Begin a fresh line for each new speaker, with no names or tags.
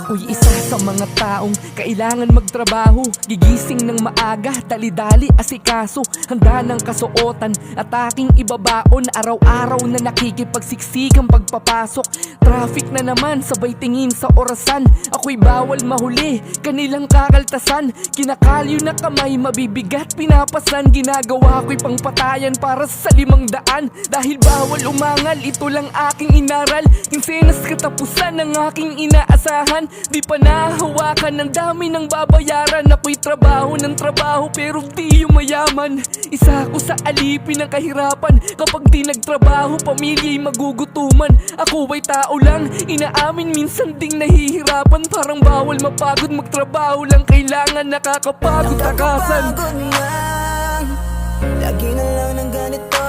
Ako'y isa sa mga taong kailangan magtrabaho. Gigising ng maaga, dali-dali asikaso. Handa ng kasuotan at aking ibabaon. Araw-araw na nakikipagsiksikan pagpapasok. Traffic na naman, sabay tingin sa orasan. Ako'y bawal mahuli, kanilang kakaltasan. Kinakalyo na kamay, mabibigat pinapasan. Ginagawa ko'y pangpatayan para sa 500. Dahil bawal umangal, ito lang aking inaral. Kinsenas katapusan ng aking inaasahan. Di pa nahawakan, ang dami ng babayaran. Ako'y trabaho ng trabaho pero di yung mayaman. Isa ako sa alipin ng kahirapan. Kapag di nagtrabaho, pamilya'y magugutuman. Ako ay tao lang, inaamin minsan ding nahihirapan. Parang bawal mapagod, magtrabaho lang kailangan. Nakakapagod takasan.
Nakakapagod na, lagi na lang ng ganito.